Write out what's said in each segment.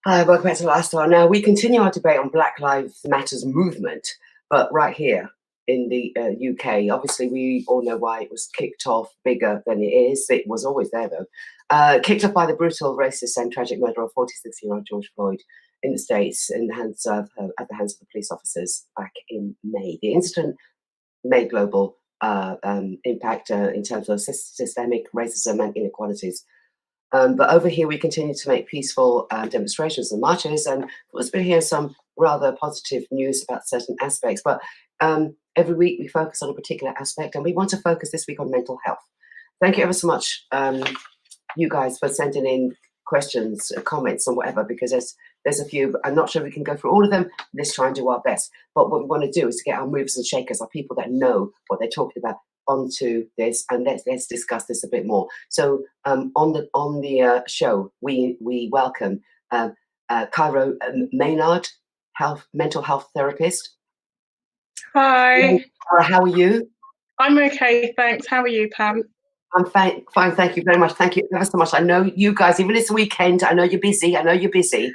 Hi, welcome back to Lifestyle. Now, we continue our debate on Black Lives Matters movement, but right here in the UK, obviously we all know why it was kicked off bigger than it is. It was always there, though. Kicked off by the brutal, racist and tragic murder of 46-year-old George Floyd in the States at the hands of the police officers back in May. The incident made global impact in terms of systemic racism and inequalities. But over here, we continue to make peaceful demonstrations and marches, and we've been hearing some rather positive news about certain aspects. But every week, we focus on a particular aspect, and we want to focus this week on mental health. Thank you ever so much, you guys, for sending in questions, comments, and whatever, because there's a few. I'm not sure we can go through all of them. Let's try and do our best. But what we want to do is to get our movers and shakers, our people that know what they're talking about, onto this, and let's discuss this a bit more. So on the show, we welcome Cairo Maynard, mental health therapist. Hi. How are you? I'm okay, thanks. How are you, Pam? I'm fine, thank you very much. Thank you ever so much. I know you guys, even this weekend, I know you're busy.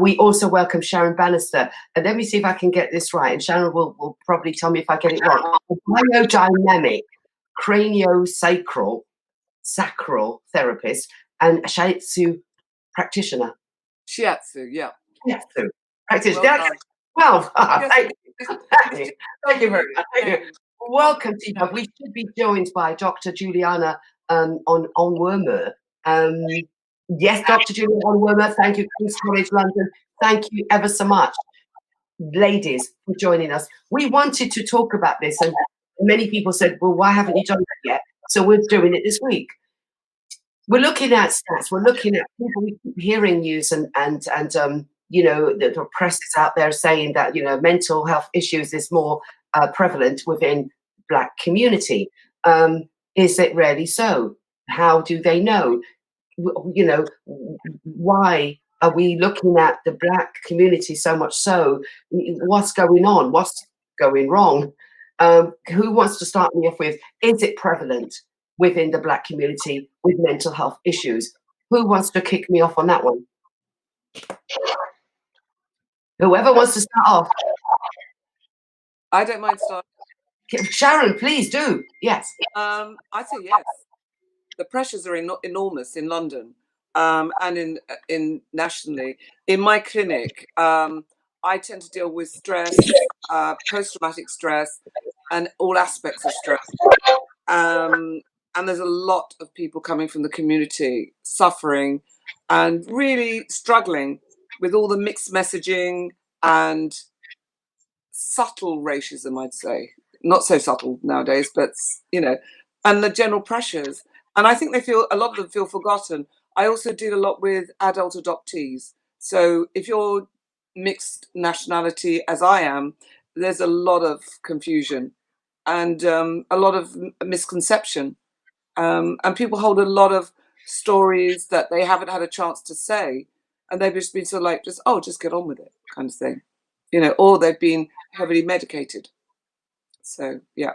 We also welcome Sharon Bannister. And let me see if I can get this right. And Sharon will probably tell me if I get it wrong. Biodynamic, craniosacral, sacral therapist, and a shiatsu practitioner. Shiatsu, yeah. Shiatsu practitioner. Well, thank you. Thank you very much. Thank you. Welcome, Tina. We should be joined by Dr. Juliana Onwurmer. Yes, Dr. Juliana Onwurmer. Thank you, King's College London. Thank you ever so much, ladies, for joining us. We wanted to talk about this, and many people said, well, why haven't you done that yet? So we're doing it this week. We're looking at stats. We're looking at people. We keep hearing news and you know, the press is out there saying that, you know, mental health issues is more prevalent within Black community. Is it really so? How do they know? You know, why are we looking at the Black community so much so? What's going on? What's going wrong? Who wants to start me off with, is it prevalent within the Black community with mental health issues? Who wants to kick me off on that one? Whoever wants to start off. I don't mind starting. Sharon, please do. Yes. I'd say yes. The pressures are enormous in London and in nationally. In my clinic, I tend to deal with stress, post-traumatic stress, and all aspects of stress. And there's a lot of people coming from the community suffering and really struggling with all the mixed messaging and subtle racism, I'd say. Not so subtle nowadays, but, you know, and the general pressures. And I think a lot of them feel forgotten. I also deal a lot with adult adoptees. So if you're mixed nationality, as I am, there's a lot of confusion and a lot of misconception. And people hold a lot of stories that they haven't had a chance to say. And they've just been sort of like, just get on with it kind of thing. You know, or they've been heavily medicated. So, yeah.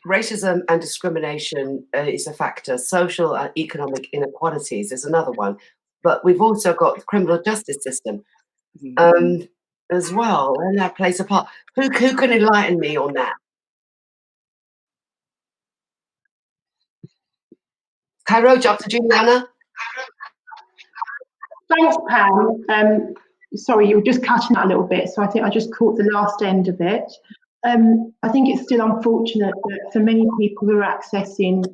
Racism and discrimination is a factor. Social and economic inequalities is another one. But we've also got the criminal justice system as well, and that plays a part. Who can enlighten me on that? Cairo, Dr. Juliana? Thanks, Pam. Sorry, you were just cutting out a little bit, so I think I just caught the last end of it. I think it's still unfortunate that for many people who are accessing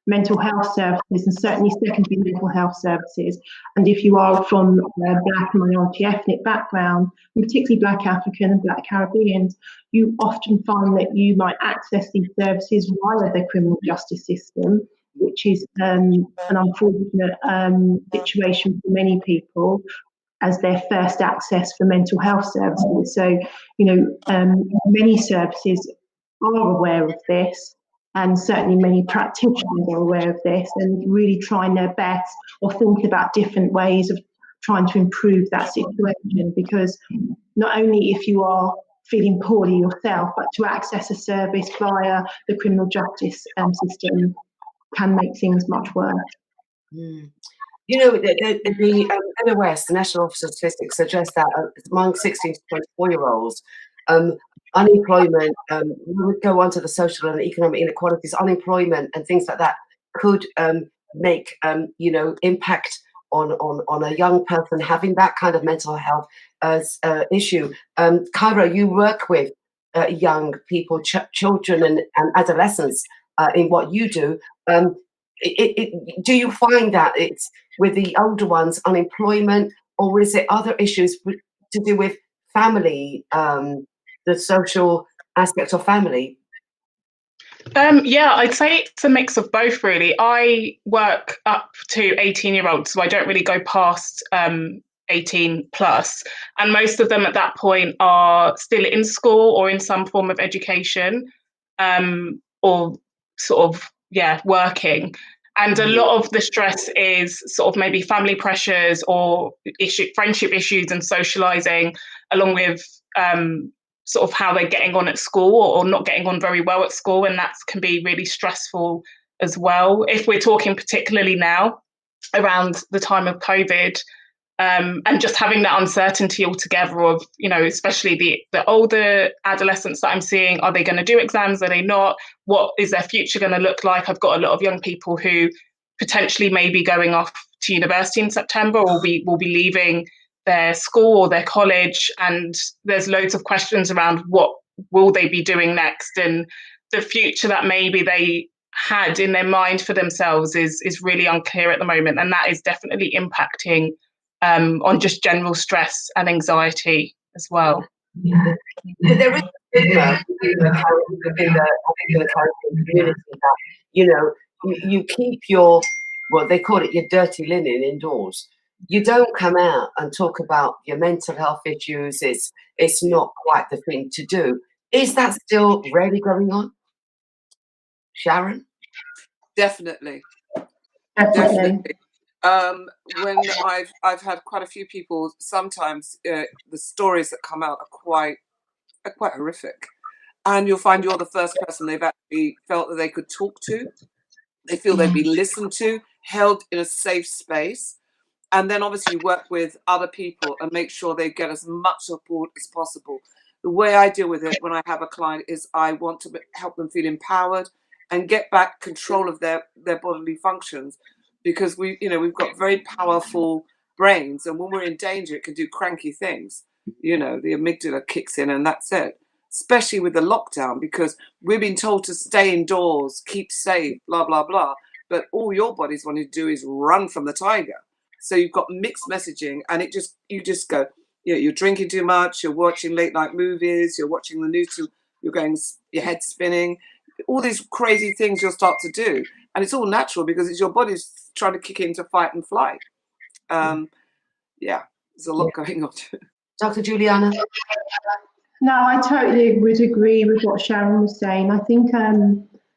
mental health services, and certainly secondary mental health services, and if you are from a Black and minority ethnic background, and particularly Black African and Black Caribbeans, you often find that you might access these services via the criminal justice system, which is an unfortunate situation for many people as their first access for mental health services. So, you know, many services are aware of this, and certainly many practitioners are aware of this and really trying their best or think about different ways of trying to improve that situation, because not only if you are feeling poorly yourself, but to access a service via the criminal justice system can make things much worse. You know, the NOS, the National Office of Statistics, suggests that among 16 to 24-year-olds, unemployment, we would go on to the social and economic inequalities, unemployment and things like that could make, impact on a young person having that kind of mental health issue. Cairo, you work with young people, children and adolescents in what you do. Do you find that it's with the older ones, unemployment, or is it other issues to do with family, the social aspect of family? Yeah, I'd say it's a mix of both, really. I work up to 18-year-olds, so I don't really go past 18 plus. And most of them at that point are still in school or in some form of education, or sort of, working. And a lot of the stress is sort of maybe family pressures or friendship issues and socializing, along with sort of how they're getting on at school or not getting on very well at school. And that can be really stressful as well. If we're talking particularly now around the time of COVID, and just having that uncertainty altogether of, especially the older adolescents that I'm seeing, are they going to do exams? Are they not? What is their future going to look like? I've got a lot of young people who potentially may be going off to university in September or will be leaving their school or their college. And there's loads of questions around what will they be doing next, and the future that maybe they had in their mind for themselves is really unclear at the moment. And that is definitely impacting on just general stress and anxiety as well. Yeah. But there is stigma within the Caribbean community that, you keep your, well, they call it your dirty linen indoors. You don't come out and talk about your mental health issues. It's not quite the thing to do. Is that still really going on, Sharon? Definitely. When I've had quite a few people, sometimes the stories that come out are quite horrific, and you'll find you're the first person they've actually felt that they could talk to. They feel they'd be listened to, held in a safe space, and then obviously you work with other people and make sure they get as much support as possible. The way I deal with it when I have a client is I want to help them feel empowered and get back control of their bodily functions. Because we've got very powerful brains, and when we're in danger, it can do cranky things. The amygdala kicks in, and that's it. Especially with the lockdown, because we've been told to stay indoors, keep safe, blah blah blah. But all your body's wanting to do is run from the tiger. So you've got mixed messaging, and you just go. You're drinking too much. You're watching late night movies. You're watching the news. You're going your head spinning. All these crazy things you'll start to do. And it's all natural because it's your body's trying to kick into fight and flight. There's a lot going on. Dr. Juliana? No, I totally would agree with what Sharon was saying. I think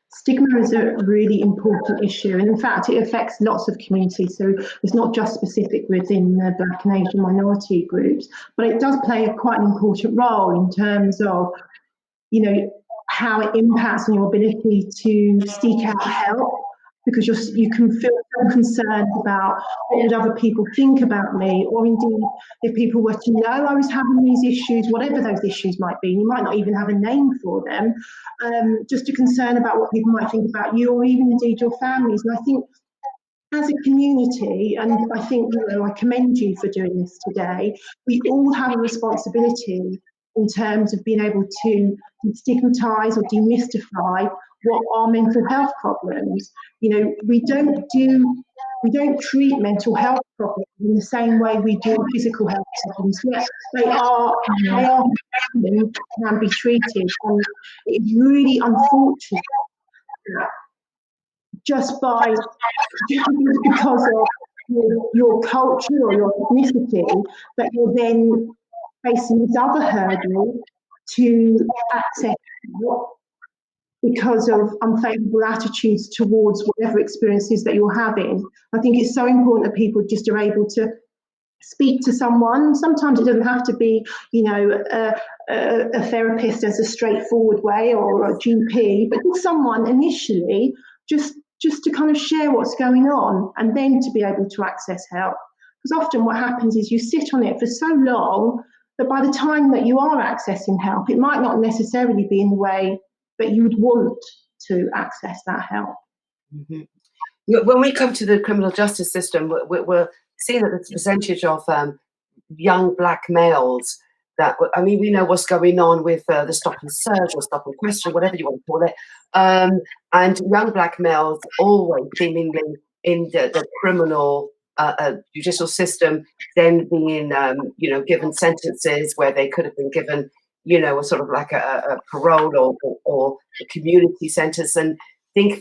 stigma is a really important issue. And in fact, it affects lots of communities. So it's not just specific within the Black and Asian minority groups, but it does play quite an important role in terms of, how it impacts on your ability to seek out help, because you can feel so concerned about what would other people think about me, or indeed if people were to know I was having these issues, whatever those issues might be. You might not even have a name for them, just a concern about what people might think about you, or even indeed your families. And I think as a community, and I think I commend you for doing this today, we all have a responsibility in terms of being able to destigmatise or demystify what are mental health problems. We don't treat mental health problems in the same way we do physical health problems. Yes, they can be treated, and it's really unfortunate that just because of your culture or your ethnicity, that you're then facing this other hurdle to access help because of unfavourable attitudes towards whatever experiences that you're having. I think it's so important that people just are able to speak to someone. Sometimes it doesn't have to be, a therapist as a straightforward way, or a GP, but someone initially just just to kind of share what's going on and then to be able to access help. Because often what happens is you sit on it for so long that by the time that you are accessing help, it might not necessarily be in the way that you would want to access that help. Mm-hmm. When we come to the criminal justice system, we're seeing that the percentage of young black males that, I mean, we know what's going on with the stop and search or stop and question, whatever you want to call it, and young black males always seemingly in the criminal judicial system, then being, given sentences where they could have been given, a sort of like a parole or a community sentence, and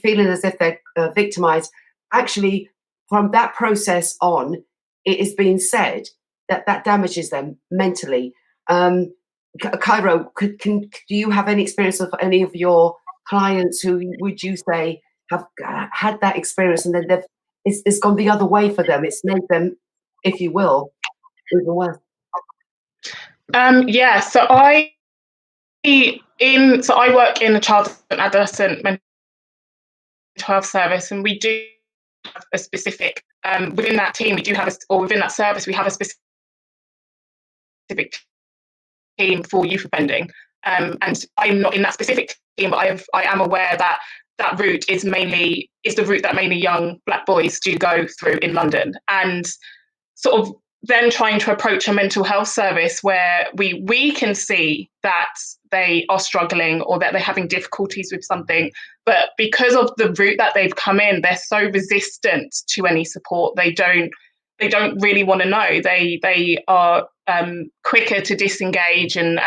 feeling as if they're victimized. Actually, from that process on, it is being said that damages them mentally. Cairo, do you have any experience of any of your clients who would you say have had that experience and then it's gone the other way for them? It's made them, if you will, even worse. Yeah. So I work in a child and adolescent mental health service, and we do have a specific within that team. We do have within that service we have a specific team for youth offending. And I'm not in that specific team, but I am aware that that route is the route that mainly young black boys do go through in London, and sort of then trying to approach a mental health service where we can see that they are struggling or that they're having difficulties with something, but because of the route that they've come in, they're so resistant to any support. They don't really want to know. They are quicker to disengage and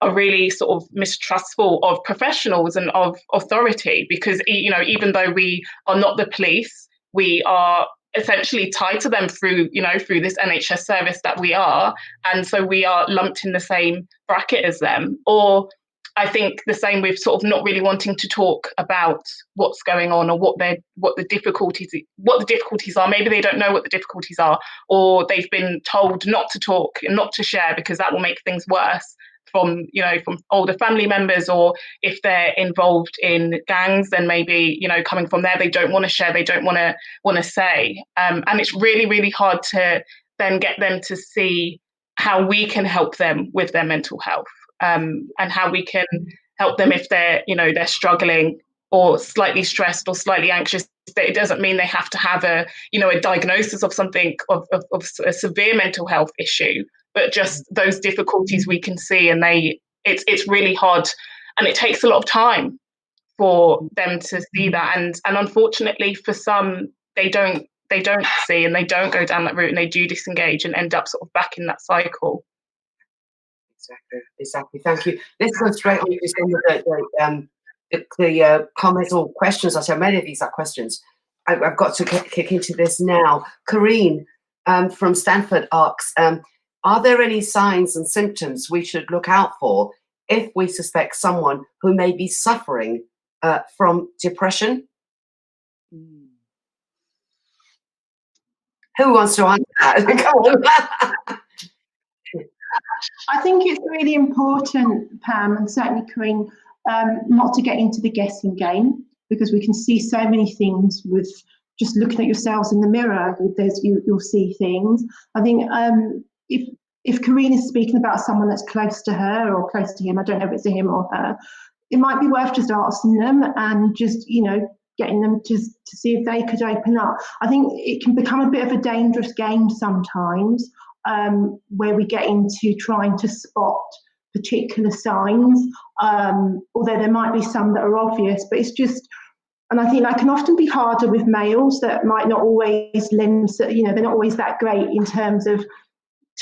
are really sort of mistrustful of professionals and of authority, because even though we are not the police, we are essentially tied to them through this NHS service that we are, and so we are lumped in the same bracket as them. Or I think the same with sort of not really wanting to talk about what's going on or what the difficulties are. Maybe they don't know what the difficulties are, or they've been told not to talk and not to share because that will make things worse from older family members, or if they're involved in gangs, then maybe coming from there, they don't want to share, they don't want to say, and it's really, really hard to then get them to see how we can help them with their mental health, and how we can help them if they're struggling or slightly stressed or slightly anxious. It doesn't mean they have to have a diagnosis of something of a severe mental health issue, but just those difficulties we can see, and it's really hard, and it takes a lot of time for them to see that, and unfortunately for some they don't see, and they don't go down that route, and they do disengage and end up sort of back in that cycle. Exactly. Thank you. Let's go straight on to some of the comments or questions. I so many of these are questions. I've got to kick into this now. Kareen from Stanford asks, are there any signs and symptoms we should look out for if we suspect someone who may be suffering from depression? Who wants to answer that? I think it's really important, Pam, and certainly Corinne, not to get into the guessing game, because we can see so many things with just looking at yourselves in the mirror. You'll see things. I think if Corinne is speaking about someone that's close to her or close to him, I don't know if it's a him or her, it might be worth just asking them and just, getting them to see if they could open up. I think it can become a bit of a dangerous game sometimes, where we get into trying to spot particular signs, although there might be some that are obvious, but it's just, and I think that can often be harder with males that might not always they're not always that great in terms of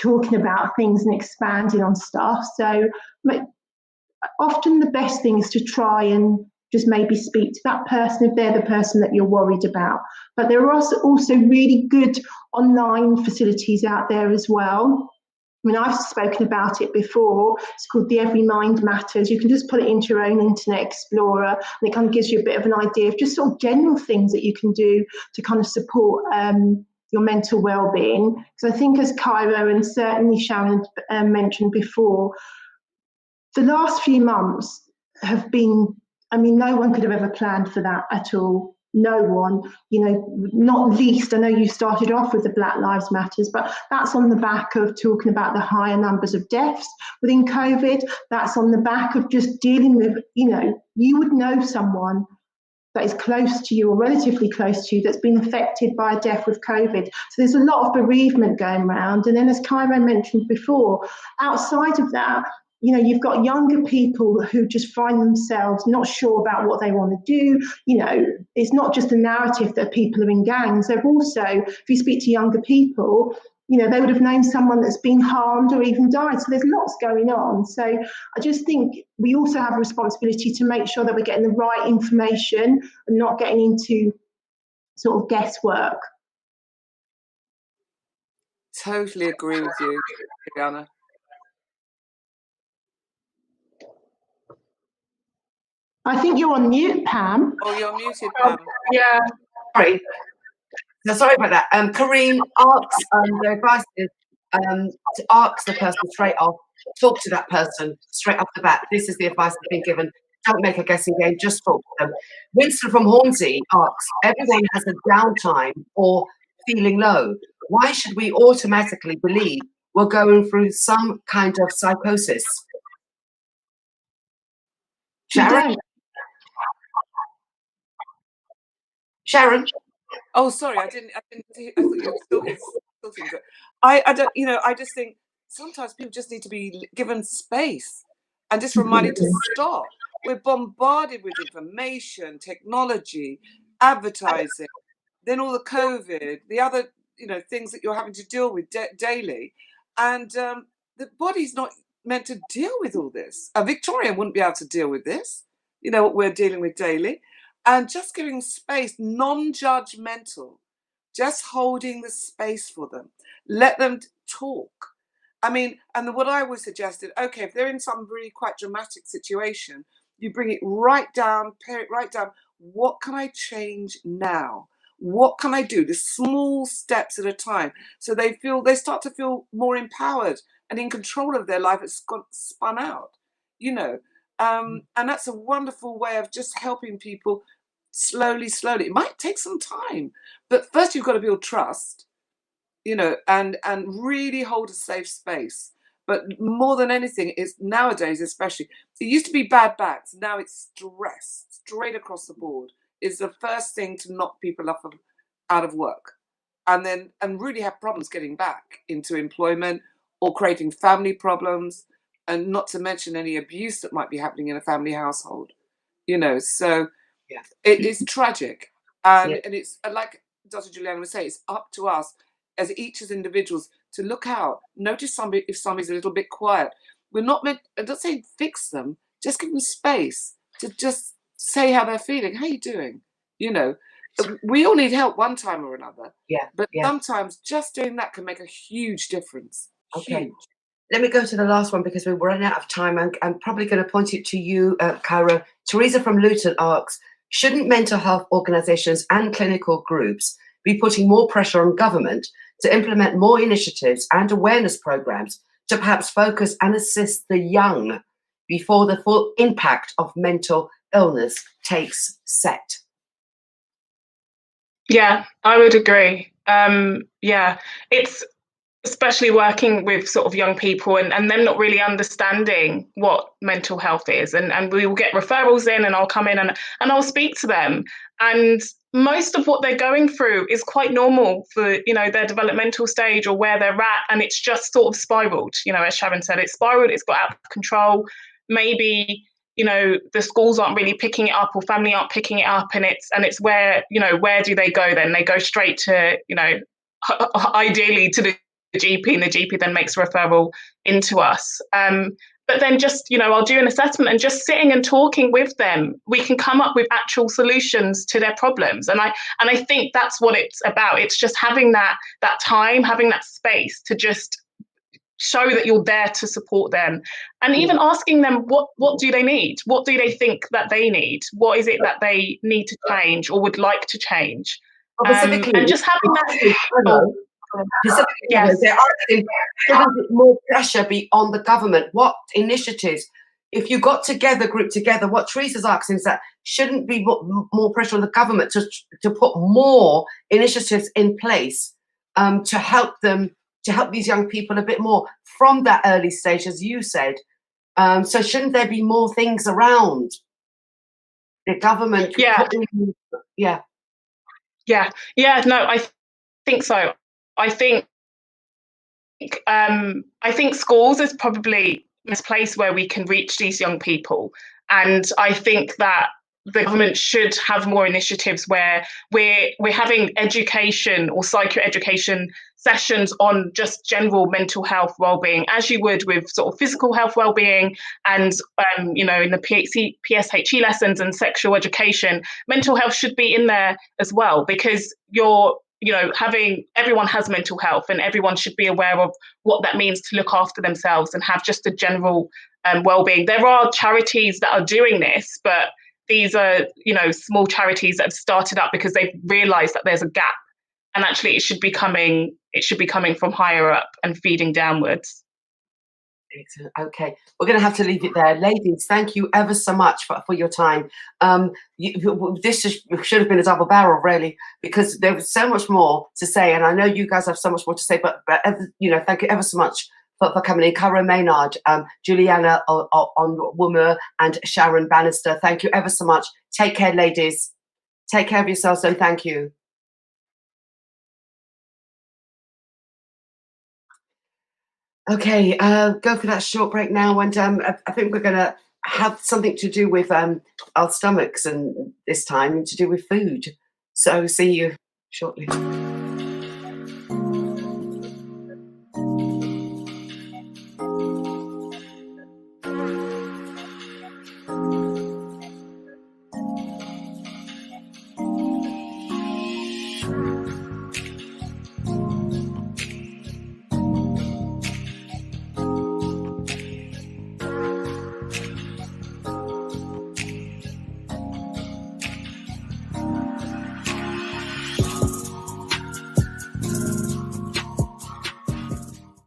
talking about things and expanding on stuff. So often the best thing is to try and just maybe speak to that person if they're the person that you're worried about. But there are also really good online facilities out there as well. I mean, I've spoken about it before. It's called the Every Mind Matters. You can just put it into your own Internet Explorer, and it kind of gives you a bit of an idea of just sort of general things that you can do to kind of support your mental well-being. Because I think, as Cairo and certainly Sharon mentioned before, the last few months have been, I mean, no one could have ever planned for that at all. no one, not least, I know you started off with the Black Lives Matters, but that's on the back of talking about the higher numbers of deaths within COVID. That's on the back of just dealing with, you would know someone that is close to you or relatively close to you that's been affected by a death with COVID. So there's a lot of bereavement going around. And then, as Sky Ben mentioned before, outside of that, you've got younger people who just find themselves not sure about what they want to do. It's not just a narrative that people are in gangs. They've also, if you speak to younger people, they would have known someone that's been harmed or even died. So there's lots going on. So I just think we also have a responsibility to make sure that we're getting the right information and not getting into sort of guesswork. Totally agree with you, Rihanna. I think you're on mute, Pam. Oh, you're muted, Pam. Yeah. Sorry. No, sorry about that. Kareen asks, the advice is to ask the person straight off, talk to that person straight off the bat. This is the advice I've been given. Don't make a guessing game, just talk to them. Winston from Hornsey asks, everyone has a downtime or feeling low. Why should we automatically believe we're going through some kind of psychosis? Sharon? Sharon? Oh, sorry, I didn't. I thought you were still talking. I don't. I just think sometimes people just need to be given space and just reminded to stop. We're bombarded with information, technology, advertising, then all the COVID, the other things that you're having to deal with daily, and the body's not meant to deal with all this. A Victorian wouldn't be able to deal with this. What we're dealing with daily. And just giving space, non-judgmental, just holding the space for them. Let them talk. I mean, and what I always suggested, okay, if they're in some really quite dramatic situation, you bring it right down, pare it right down. What can I change now? What can I do? The small steps at a time. So they start to feel more empowered and in control of their life. It's got spun out, and that's a wonderful way of just helping people slowly. It might take some time, but first you've got to build trust, and really hold a safe space. But more than anything, is nowadays especially, it used to be bad backs, now it's stress, straight across the board, is the first thing to knock people out of work, and really have problems getting back into employment or creating family problems. And not to mention any abuse that might be happening in a family household, So yeah, it is tragic, and it's like Dr. Juliana would say, it's up to us as individuals to look out, notice if somebody's a little bit quiet. We're not meant. I'm not saying fix them, just give them space to just say how they're feeling. How you doing? We all need help one time or another. But sometimes just doing that can make a huge difference. Okay. Huge. Let me go to the last one because we're running out of time. I'm probably going to point it to you, Cairo. Teresa from Luton asks, shouldn't mental health organisations and clinical groups be putting more pressure on government to implement more initiatives and awareness programmes to perhaps focus and assist the young before the full impact of mental illness takes set? Yeah, I would agree. It's especially working with sort of young people and them not really understanding what mental health is. And we will get referrals in and I'll come in and I'll speak to them. And most of what they're going through is quite normal for, their developmental stage or where they're at. And it's just sort of spiraled, as Sharon said, it's spiraled, it's got out of control. Maybe, the schools aren't really picking it up or family aren't picking it up. And it's where, where do they go then? They go straight to, ideally to the GP, and the GP then makes a referral into us. But then just, I'll do an assessment and just sitting and talking with them, we can come up with actual solutions to their problems. And I think that's what it's about. It's just having that time, having that space to just show that you're there to support them, and even asking them what do they need? What do they think that they need? What is it that they need to change or would like to change? And just having that. Yes. They're asking, shouldn't more pressure be on the government? What initiatives, if you got together, group together, what Teresa's asking is that shouldn't be more pressure on the government to put more initiatives in place to help these young people a bit more from that early stage, as you said. So shouldn't there be more things around the government? Yeah. No, I think so. I think schools is probably this place where we can reach these young people, and I think that the government should have more initiatives where we're having education or psychoeducation sessions on just general mental health well-being, as you would with sort of physical health well-being, and in the PSHE lessons and sexual education, mental health should be in there as well, because everyone has mental health, and everyone should be aware of what that means to look after themselves and have just a general well-being. There are charities that are doing this, but these are, small charities that have started up because they've realised that there's a gap, and actually it should be coming from higher up and feeding downwards. Excellent. Okay, we're going to have to leave it there. Ladies, thank you ever so much for your time. This should have been a double barrel, really, because there was so much more to say, and I know you guys have so much more to say, but thank you ever so much for coming in. Cara Maynard, Juliana Onwumer, and Sharon Bannister, thank you ever so much. Take care, ladies. Take care of yourselves, and thank you. Okay, go for that short break now, and I think we're going to have something to do with our stomachs, and this time to do with food. So see you shortly.